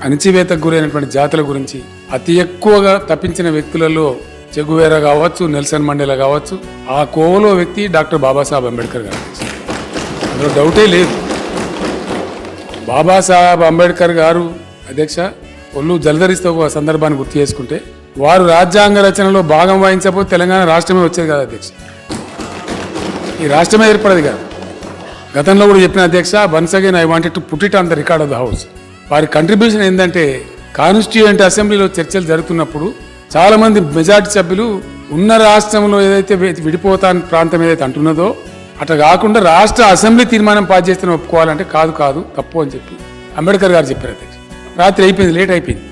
అణచివేతకు గురైనటువంటి జాతుల గురించి అతి ఎక్కువగా తప్పించిన వ్యక్తులలో చెగువేరా కావచ్చు, నెల్సన్ మండేలా కావచ్చు, ఆ కోవలో వ్యక్తి డాక్టర్ బాబాసాహెబ్ అంబేద్కర్ గారు. అందులో డౌటే లేదు. బాబాసాహెబ్ అంబేద్కర్ గారు అధ్యక్ష ఒళ్ళు జలధరిస్తూ ఒక సందర్భాన్ని గుర్తు చేసుకుంటే, వారు రాజ్యాంగ రచనలో భాగం వహించకపోతే తెలంగాణ రాష్ట్రమే వచ్చేది కాదు అధ్యక్ష. ఈ రాష్ట్రమే ఏర్పడదు కాదు. గతంలో కూడా చెప్పిన అధ్యక్ష, once again I wanted to put it on the record of the house. వారి కంట్రిబ్యూషన్ ఏంటంటే, కాన్స్టిట్యూయెంట్ అసెంబ్లీలో చర్చలు జరుగుతున్నప్పుడు చాలా మంది మెజార్టీ సభ్యులు ఉన్న రాష్ట్రంలో ఏదైతే విడిపోతాని ప్రాంతం ఏదైతే అంటున్నదో అట్లా కాకుండా రాష్ట్ర అసెంబ్లీ తీర్మానం పాస్ చేస్తే ఒప్పుకోవాలంటే కాదు తప్పు అని చెప్పి అంబేద్కర్ గారు చెప్పారు అధ్యక్ష. రాత్రి అయిపోయింది, లేట్ అయిపోయింది.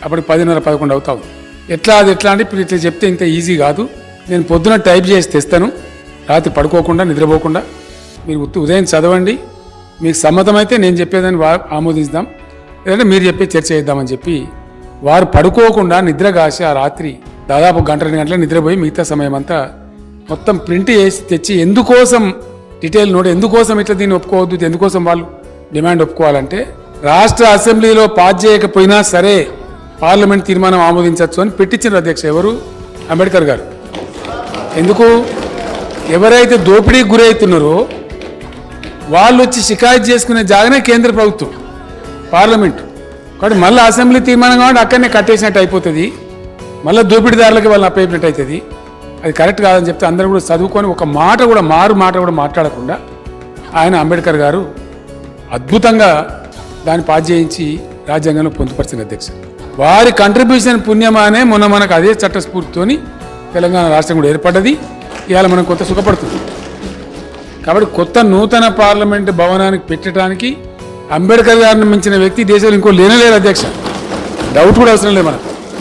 అప్పటికి 10:30-11 అవుతా ఉంది. ఎట్లా అంటే ఇప్పుడు ఇట్లా చెప్తే ఇంత ఈజీ కాదు. నేను పొద్దున టైప్ చేసి తెస్తాను, రాత్రి పడుకోకుండా నిద్రపోకుండా మీరు ఉదయం చదవండి, మీకు సమ్మతమైతే నేను చెప్పేదాన్ని ఆమోదిస్తాం, లేదంటే మీరు చెప్పే చర్చ చేద్దామని చెప్పి వారు పడుకోకుండా నిద్ర కాసి ఆ రాత్రి దాదాపు 1-2 గంటల నిద్రపోయి మిగతా సమయం అంతా మొత్తం ప్రింట్ చేసి తెచ్చి ఎందుకోసం డీటెయిల్ నోట్, ఎందుకోసం ఇట్లా దీన్ని ఒప్పుకోవద్దు, ఎందుకోసం వాళ్ళు డిమాండ్ ఒప్పుకోవాలంటే రాష్ట్ర అసెంబ్లీలో పాస్ చేయకపోయినా సరే పార్లమెంట్ తీర్మానం ఆమోదించవచ్చు అని పెట్టించారు అధ్యక్ష. ఎవరు? అంబేద్కర్ గారు. ఎందుకు? ఎవరైతే దోపిడీకి గురవుతున్నారో వాళ్ళు వచ్చి షికాయత్ చేసుకునే జాగానే కేంద్ర ప్రభుత్వం, పార్లమెంటు. కాబట్టి మళ్ళీ అసెంబ్లీ తీర్మానం కాబట్టి అక్కడనే కట్టేసినట్టు అయిపోతుంది, మళ్ళీ దోపిడీదారులకి వాళ్ళని అప్పయినట్టు అవుతుంది. అది కరెక్ట్ కాదని చెప్తే అందరూ కూడా చదువుకొని ఒక మాట కూడా మాట్లాడకుండా ఆయన అంబేద్కర్ గారు అద్భుతంగా దాన్ని పాస్ చేయించి రాజ్యాంగంలో పొందుపరిచిన అధ్యక్ష. వారి కంట్రిబ్యూషన్ పుణ్యమానే మనకు అదే చట్టస్ఫూర్తితోని తెలంగాణ రాష్ట్రం కూడా ఏర్పడ్డది. ఇవాళ మనం కొంత సుఖపడుతుంది. కాబట్టి కొత్త నూతన పార్లమెంటు భవనానికి పెట్టడానికి అంబేద్కర్ గారిని మించిన వ్యక్తి దేశంలో ఇంకో లేనలేరు అధ్యక్ష. డౌట్ కూడా అవసరం లేదు మనకు.